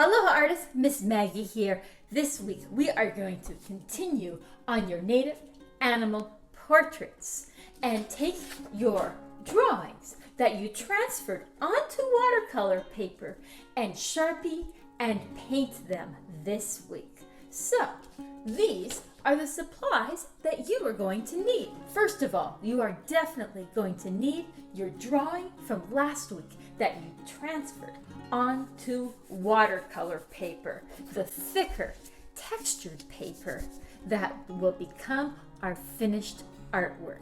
Aloha artists, Miss Maggie here. This week we are going to continue on your native animal portraits and take your drawings that you transferred onto watercolor paper and Sharpie and paint them this week. So these are the supplies that you are going to need. First of all, you are definitely going to need your drawing from last week that you transferred onto watercolor paper, the thicker textured paper that will become our finished artwork.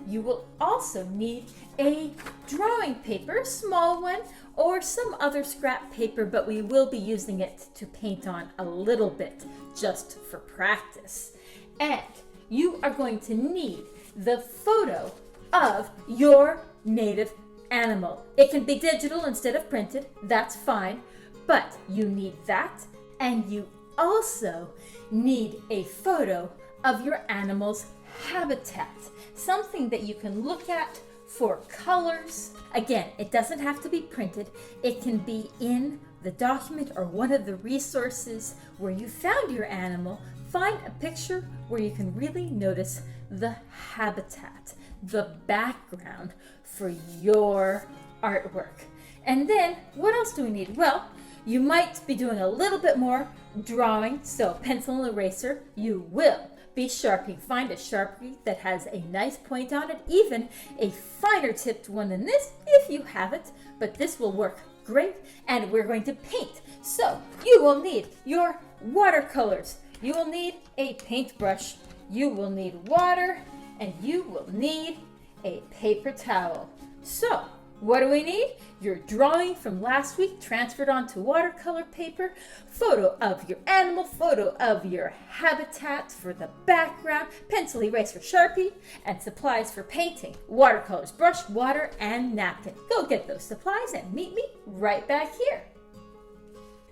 You will also need a drawing paper, a small one, or some other scrap paper, but we will be using it to paint on a little bit just for practice. And you are going to need the photo of your native animal. It can be digital instead of printed, that's fine, but you need that, and you also need a photo of your animal's habitat, something that you can look at for colors. Again, it doesn't have to be printed. It can be in the document or one of the resources where you found your animal. Find a picture where you can really notice the habitat, the background for your artwork. And then what else do we need? Well, you might be doing a little bit more drawing, so pencil and eraser. You will be sharpening. Find a Sharpie that has a nice point on it, even a finer tipped one than this if you have it, but this will work great. And we're going to paint. So you will need your watercolors. You will need a paintbrush. You will need water, and you will need a paper towel. So what do we need? Your drawing from last week transferred onto watercolor paper, photo of your animal, photo of your habitat for the background, pencil, eraser, Sharpie, and supplies for painting, watercolors, brush, water, and napkin. Go get those supplies and meet me right back here.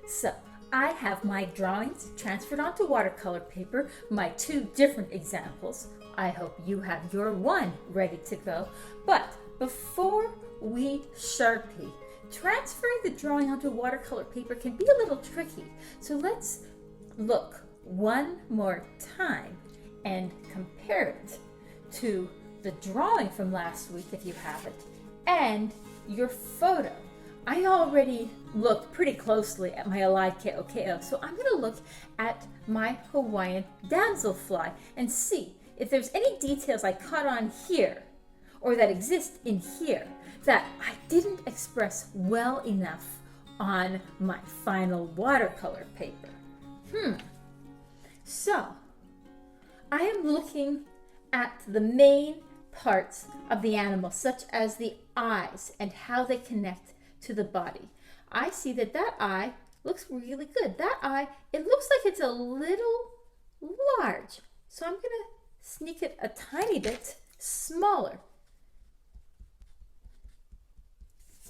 So I have my drawings transferred onto watercolor paper, my two different examples. I hope you have your one ready to go. But before we Sharpie, transferring the drawing onto watercolor paper can be a little tricky. So let's look one more time and compare it to the drawing from last week if you have it, and your photo. I already looked pretty closely at my Elide-Ke'o, so I'm going to look at my Hawaiian damselfly and see if there's any details I caught on here or that exist in here that I didn't express well enough on my final watercolor paper. So I am looking at the main parts of the animal, such as the eyes and how they connect to the body. I see that that eye looks really good. That eye, it looks like it's a little large. So I'm gonna sneak it a tiny bit smaller.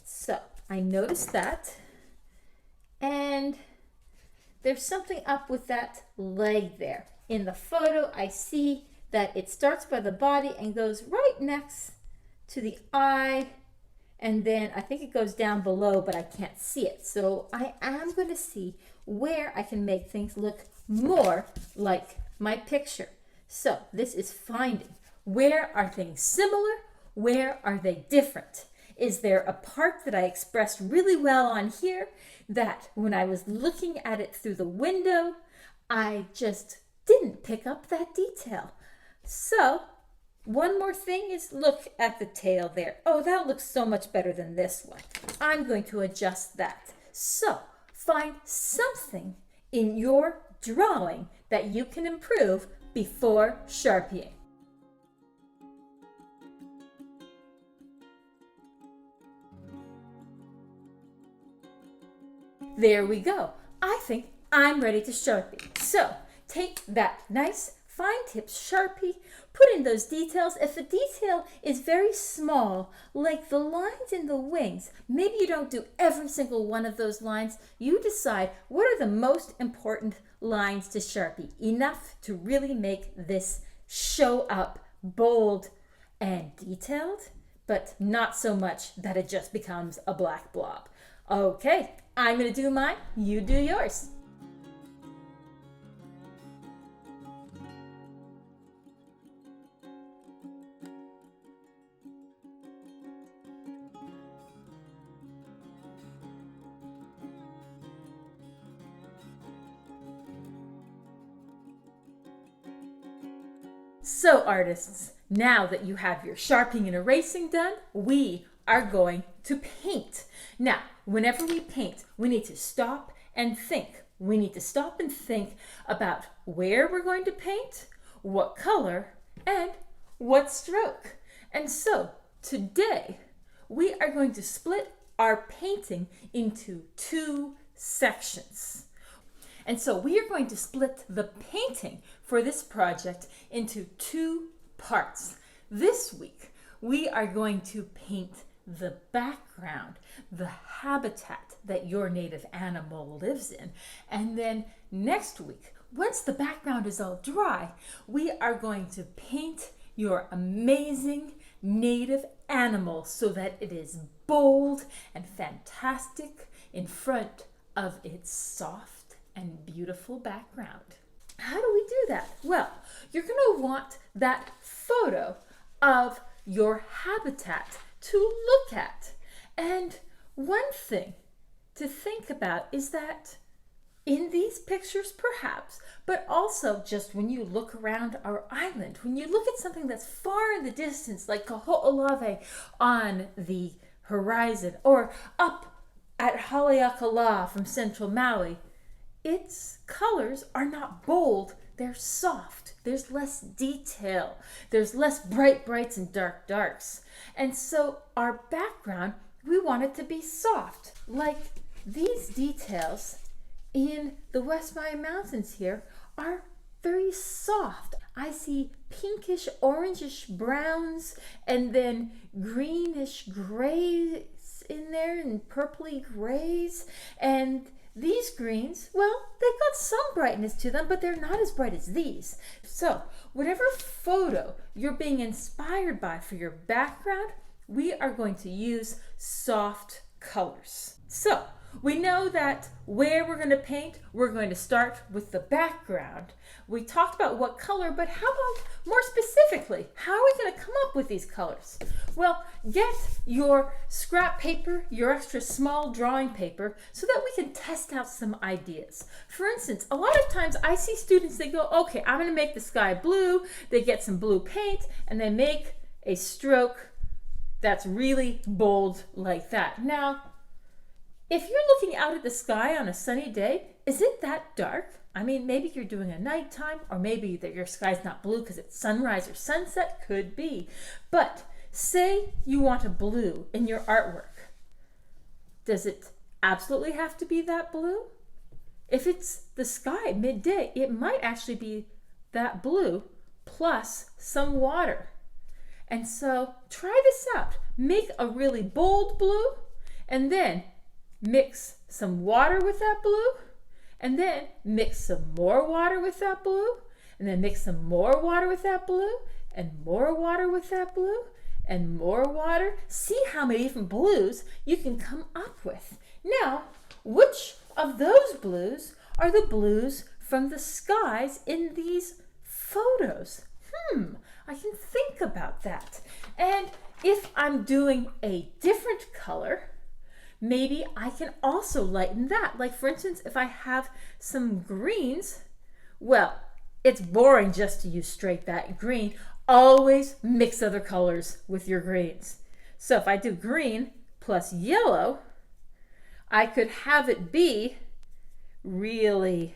So I noticed that, and there's something up with that leg there. In the photo, I see that it starts by the body and goes right next to the eye, and then I think it goes down below, but I can't see it. So I am going to see where I can make things look more like my picture. So this is finding where are things similar, where are they different? Is there a part that I expressed really well on here that when I was looking at it through the window, I just didn't pick up that detail? So one more thing is look at the tail there. Oh, that looks so much better than this one. I'm going to adjust that. So find something in your drawing that you can improve before Sharpieing. There we go. I think I'm ready to Sharpie. So take that nice fine tip Sharpie, put in those details. If a detail is very small, like the lines in the wings, maybe you don't do every single one of those lines. You decide what are the most important lines to Sharpie, enough to really make this show up bold and detailed, but not so much that it just becomes a black blob. Okay, I'm gonna do mine, you do yours. So artists, now that you have your sharpening and erasing done, we are going to paint. Now, whenever we paint, we need to stop and think. We need to stop and think about where we're going to paint, what color, and what stroke. And so today, we are going to split our painting into two sections. And so we are going to split the painting for this project into two parts. This week, we are going to paint the background, the habitat that your native animal lives in. And then next week, once the background is all dry, we are going to paint your amazing native animal so that it is bold and fantastic in front of its soft and beautiful background. How do we do that? Well, you're going to want that photo of your habitat to look at. And one thing to think about is that in these pictures perhaps, but also just when you look around our island, when you look at something that's far in the distance, like Kaho'olawe on the horizon, or up at Haleakala from central Maui, its colors are not bold, they're soft. There's less detail. There's less bright brights and dark darks. And so our background, we want it to be soft. Like these details in the West Maya Mountains here are very soft. I see pinkish, orangish browns, and then greenish grays in there, and purpley grays. And these greens, well, they've got some brightness to them, but they're not as bright as these. So whatever photo you're being inspired by for your background, we are going to use soft colors. So we know that where we're going to paint, we're going to start with the background. We talked about what color, but how about more specifically, how are we going to come up with these colors? Well, get your scrap paper, your extra small drawing paper, so that we can test out some ideas. For instance, a lot of times I see students, they go, okay, I'm going to make the sky blue. They get some blue paint and they make a stroke that's really bold like that. Now, if you're looking out at the sky on a sunny day, is it that dark? I mean, maybe you're doing a nighttime, or maybe that your sky's not blue because it's sunrise or sunset, could be. But say you want a blue in your artwork. Does it absolutely have to be that blue? If it's the sky midday, it might actually be that blue plus some water. And so try this out. Make a really bold blue, and then mix some water with that blue, and then mix some more water with that blue, and then mix some more water with that blue, and more water with that blue, and more water. See how many different blues you can come up with. Now, which of those blues are the blues from the skies in these photos? I can think about that. And if I'm doing a different color, maybe I can also lighten that. Like for instance, if I have some greens, well, it's boring just to use straight that green. Always mix other colors with your greens. So if I do green plus yellow, I could have it be really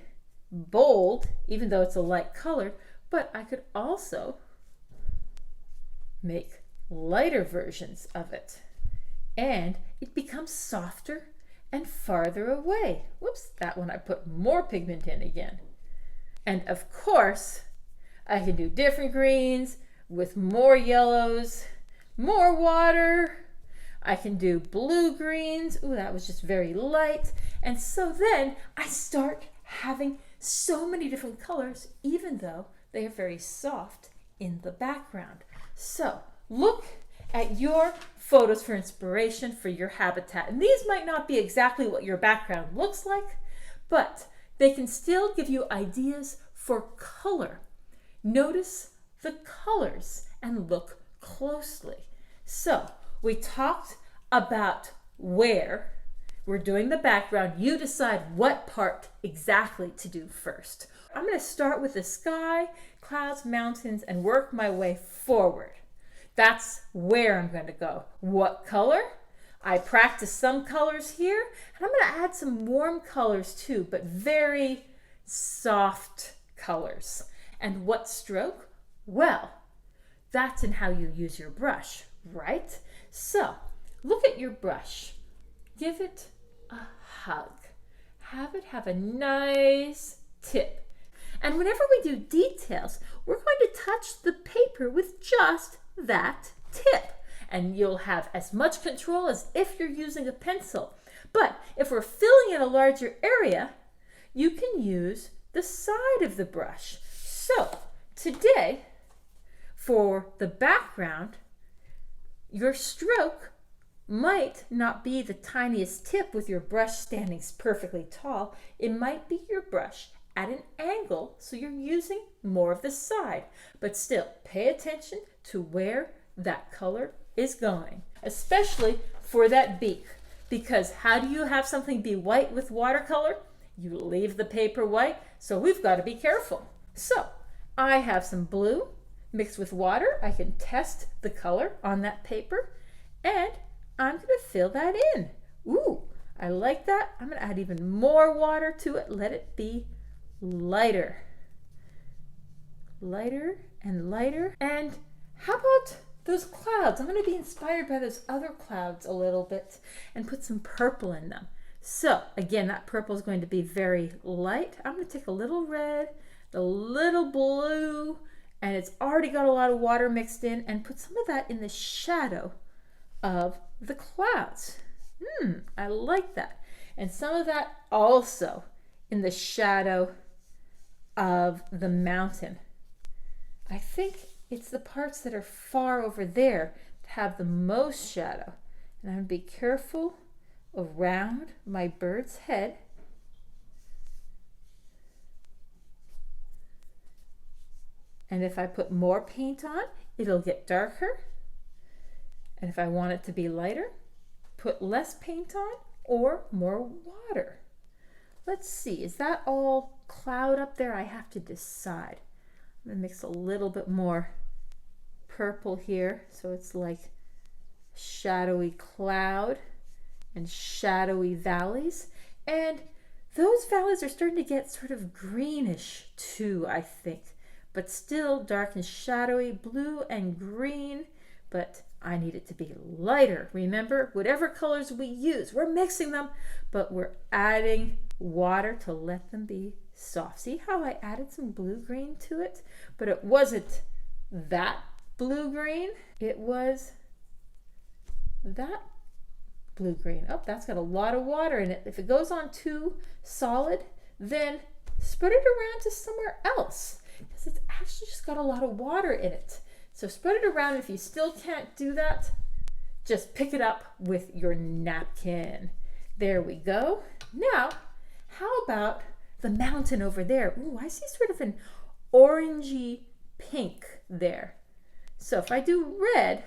bold, even though it's a light color, but I could also make lighter versions of it. And it becomes softer and farther away. Whoops, that one I put more pigment in again. And of course, I can do different greens with more yellows, more water. I can do blue greens. Ooh, that was just very light. And so then I start having so many different colors, even though they are very soft in the background. So look at your photos for inspiration for your habitat. And these might not be exactly what your background looks like, but they can still give you ideas for color. Notice the colors and look closely. So we talked about where we're doing the background. You decide what part exactly to do first. I'm going to start with the sky, clouds, mountains, and work my way forward. That's where I'm going to go. What color? I practiced some colors here, and I'm going to add some warm colors too, but very soft colors. And what stroke? Well, that's in how you use your brush, right? So, look at your brush. Give it a hug. Have it have a nice tip. And whenever we do details, we're going to touch the paper with just that tip. And you'll have as much control as if you're using a pencil. But if we're filling in a larger area, you can use the side of the brush. So today, for the background, your stroke might not be the tiniest tip with your brush standing perfectly tall. It might be your brush at an angle, so you're using more of the side. But still, pay attention to where that color is going, especially for that beak. Because how do you have something be white with watercolor? You leave the paper white, so we've got to be careful. So I have some blue mixed with water. I can test the color on that paper, and I'm going to fill that in. Ooh, I like that. I'm going to add even more water to it. Let it be lighter. Lighter and lighter. And how about those clouds? I'm going to be inspired by those other clouds a little bit and put some purple in them. So again, that purple is going to be very light. I'm going to take a little red, a little blue, and it's already got a lot of water mixed in, and put some of that in the shadow of the clouds. I like that. And some of that also in the shadow of the mountain. I think it's the parts that are far over there that have the most shadow. And I'm going to be careful around my bird's head. And if I put more paint on, it'll get darker. And if I want it to be lighter, put less paint on or more water. Let's see, is that all cloud up there? I have to decide. I'm going to mix a little bit more purple here, so it's like shadowy cloud and shadowy valleys. And those valleys are starting to get sort of greenish too, I think, but still dark and shadowy, blue and green, but I need it to be lighter. Remember, whatever colors we use, we're mixing them, but we're adding water to let them be soft. See how I added some blue-green to it? But it wasn't that blue-green. It was that blue-green. Oh, that's got a lot of water in it. If it goes on too solid, then spread it around to somewhere else, because it's actually just got a lot of water in it. So spread it around. If you still can't do that, just pick it up with your napkin. There we go. Now, how about the mountain over there? Ooh, I see sort of an orangey pink there. So if I do red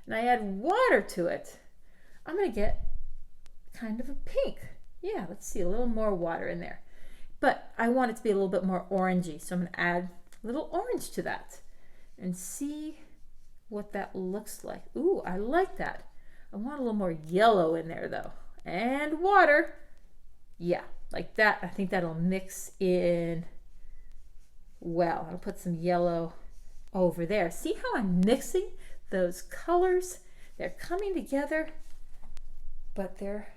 and I add water to it, I'm going to get kind of a pink. Yeah, let's see, a little more water in there. But I want it to be a little bit more orangey, so I'm going to add a little orange to that and see what that looks like. Ooh, I like that. I want a little more yellow in there though. And water. Yeah, like that. I think that'll mix in well. I'll put some yellow over there. See how I'm mixing those colors? They're coming together, but they're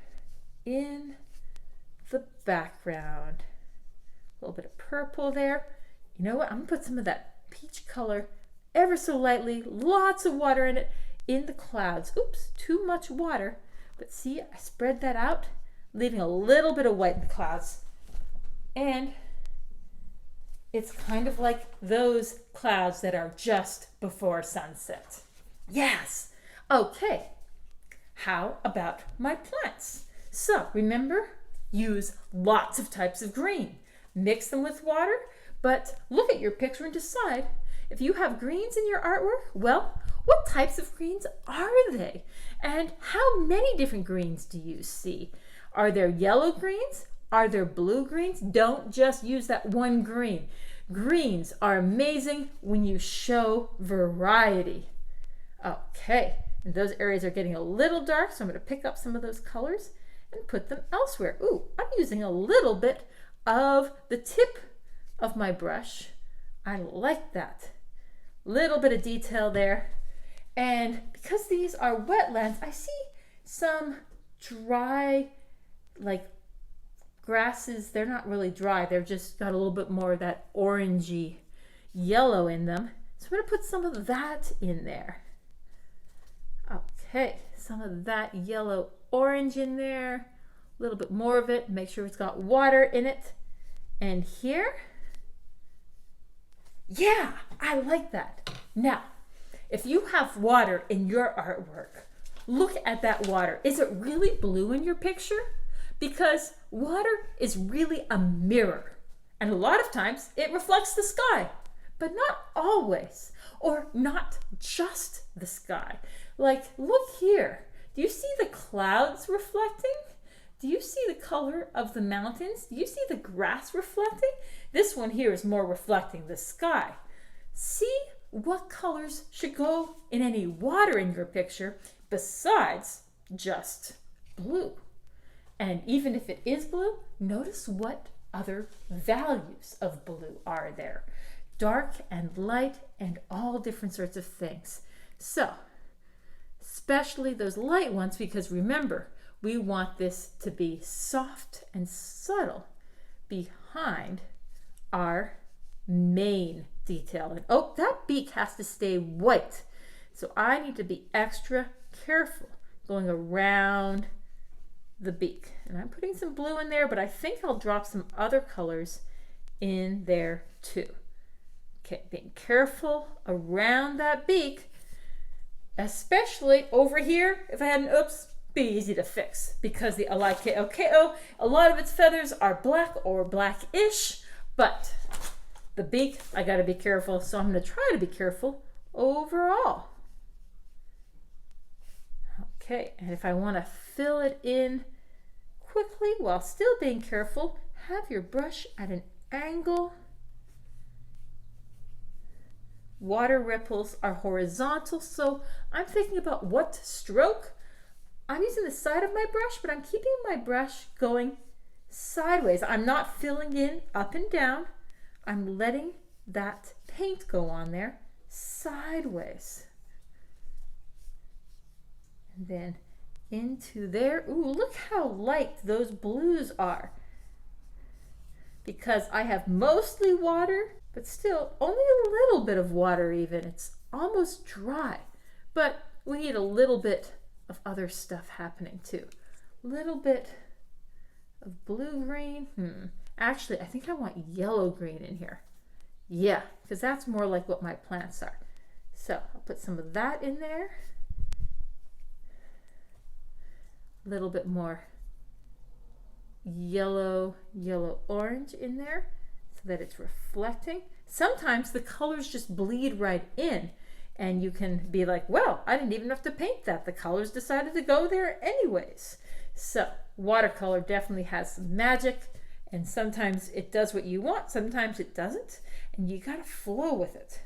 in the background. A little bit of purple there. You know what? I'm gonna put some of that peach color ever so lightly, lots of water in it, in the clouds. Oops, too much water. But see, I spread that out, leaving a little bit of white in the clouds. And it's kind of like those clouds that are just before sunset. Yes. Okay, How about my plants? So remember, use lots of types of green. Mix them with water, but look at your picture and decide if you have greens in your artwork. Well, what types of greens are they? And how many different greens do you see? Are there yellow greens? Are there blue greens? Don't just use that one green. Greens are amazing when you show variety. Okay, and those areas are getting a little dark, so I'm going to pick up some of those colors and put them elsewhere. Ooh, I'm using a little bit of the tip of my brush. I like that. Little bit of detail there. And because these are wetlands, I see some dry, like grasses. They're not really dry. They're just got a little bit more of that orangey yellow in them. So I'm going to put some of that in there. Okay, some of that yellow orange in there. A little bit more of it. Make sure it's got water in it. And here, yeah, I like that. Now, if you have water in your artwork, look at that water. Is it really blue in your picture? Because water is really a mirror. And a lot of times it reflects the sky, but not always, or not just the sky. Like, look here. Do you see the clouds reflecting? Do you see the color of the mountains? Do you see the grass reflecting? This one here is more reflecting the sky. See what colors should go in any water in your picture besides just blue. And even if it is blue, notice what other values of blue are there. Dark and light and all different sorts of things. So, especially those light ones, because remember, we want this to be soft and subtle behind our main detail. And oh, that beak has to stay white. So I need to be extra careful going around the beak. And I'm putting some blue in there, but I think I'll drop some other colors in there too. Okay, being careful around that beak, especially over here. If I had an oops, be easy to fix because the Alaikaokeo, a lot of its feathers are black or blackish, but the beak, I gotta be careful, so I'm gonna try to be careful overall. Okay, and if I wanna fill it in quickly while still being careful, have your brush at an angle. Water ripples are horizontal, so I'm thinking about what stroke. I'm using the side of my brush, but I'm keeping my brush going sideways. I'm not filling in up and down. I'm letting that paint go on there sideways. And then into there. Ooh, look how light those blues are. Because I have mostly water, but still only a little bit of water even. It's almost dry, but we need a little bit of other stuff happening too. A little bit of blue-green. Actually, I think I want yellow-green in here. Yeah, because that's more like what my plants are. So I'll put some of that in there. A little bit more yellow, orange in there so that it's reflecting. Sometimes the colors just bleed right in and you can be like, well, I didn't even have to paint that. The colors decided to go there anyways. So watercolor definitely has some magic, and sometimes it does what you want, sometimes it doesn't, and you gotta flow with it.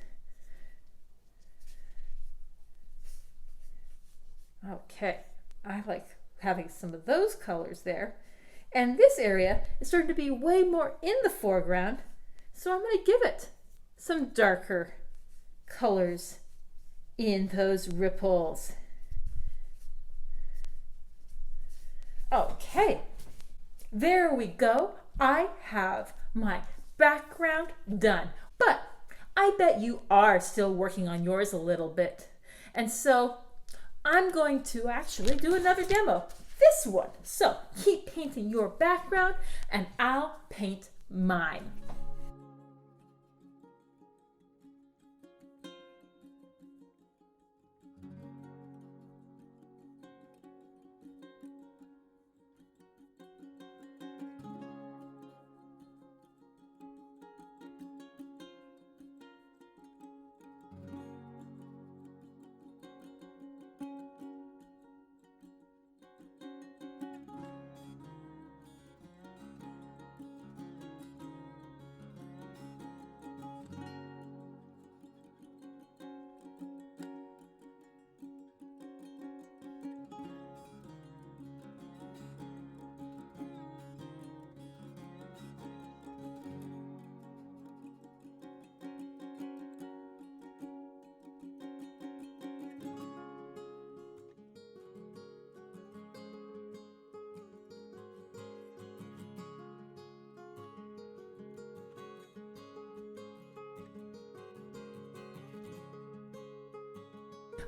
Okay, I like having some of those colors there. And this area is starting to be way more in the foreground, so I'm going to give it some darker colors in those ripples. Okay, there we go. I have my background done, but I bet you are still working on yours a little bit. And so I'm going to actually do another demo, this one. So keep painting your background and I'll paint mine.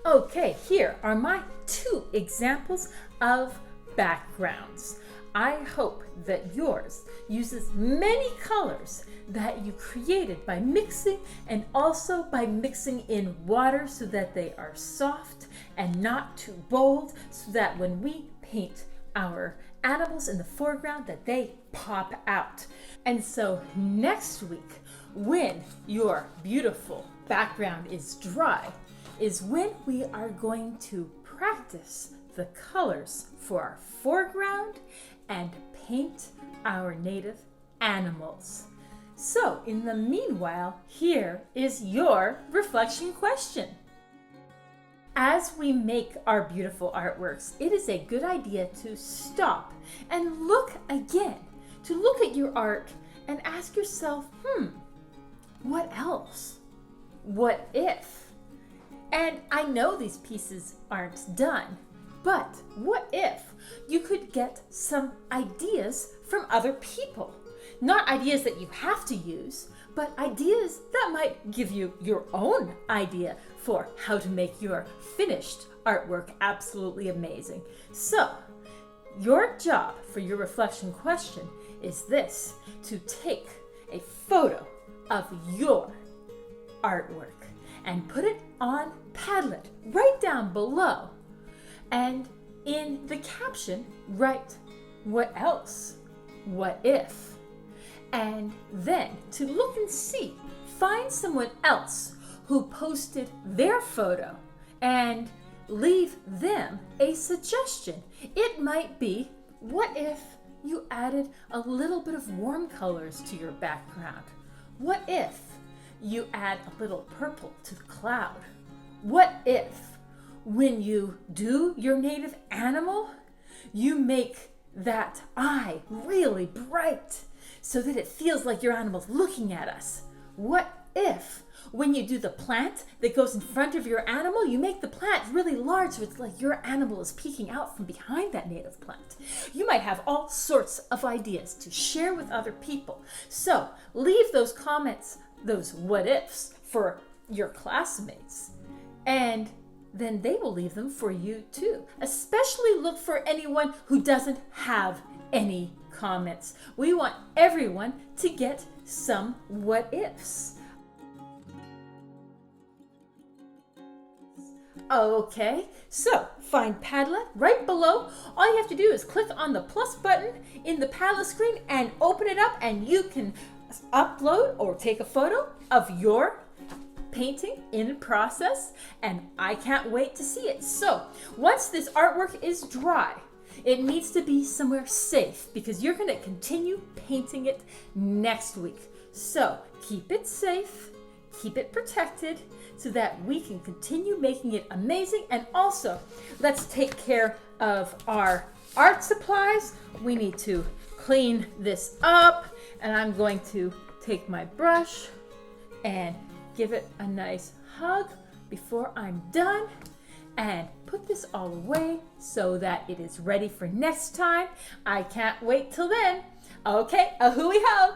Okay, here are my 2 examples of backgrounds. I hope that yours uses many colors that you created by mixing, and also by mixing in water so that they are soft and not too bold, so that when we paint our animals in the foreground that they pop out. And so next week, when your beautiful background is dry, is when we are going to practice the colors for our foreground and paint our native animals. So in the meanwhile, here is your reflection question. As we make our beautiful artworks, it is a good idea to stop and look again, to look at your art and ask yourself, what else? What if? And I know these pieces aren't done, but what if you could get some ideas from other people? Not ideas that you have to use, but ideas that might give you your own idea for how to make your finished artwork absolutely amazing. So, your job for your reflection question is this: to take a photo of your artwork and put it on Padlet right down below. And in the caption, write, what else? What if? And then to look and see, find someone else who posted their photo and leave them a suggestion. It might be, what if you added a little bit of warm colors to your background? What if you add a little purple to the cloud? What if when you do your native animal, you make that eye really bright so that it feels like your animal's looking at us? What if when you do the plant that goes in front of your animal, you make the plant really large so it's like your animal is peeking out from behind that native plant? You might have all sorts of ideas to share with other people. So leave those comments, those what ifs, for your classmates, and then they will leave them for you too. Especially look for anyone who doesn't have any comments. We want everyone to get some what ifs. Okay, so find Padlet right below. All you have to do is click on the plus button in the Padlet screen and open it up, and you can upload or take a photo of your painting in process, and I can't wait to see it. So once this artwork is dry, it needs to be somewhere safe because you're going to continue painting it next week. So keep it safe, keep it protected, so that we can continue making it amazing. And also, let's take care of our art supplies. We need to clean this up, and I'm going to take my brush and give it a nice hug before I'm done, and put this all away so that it is ready for next time. I can't wait till then. Okay, a hooey ho!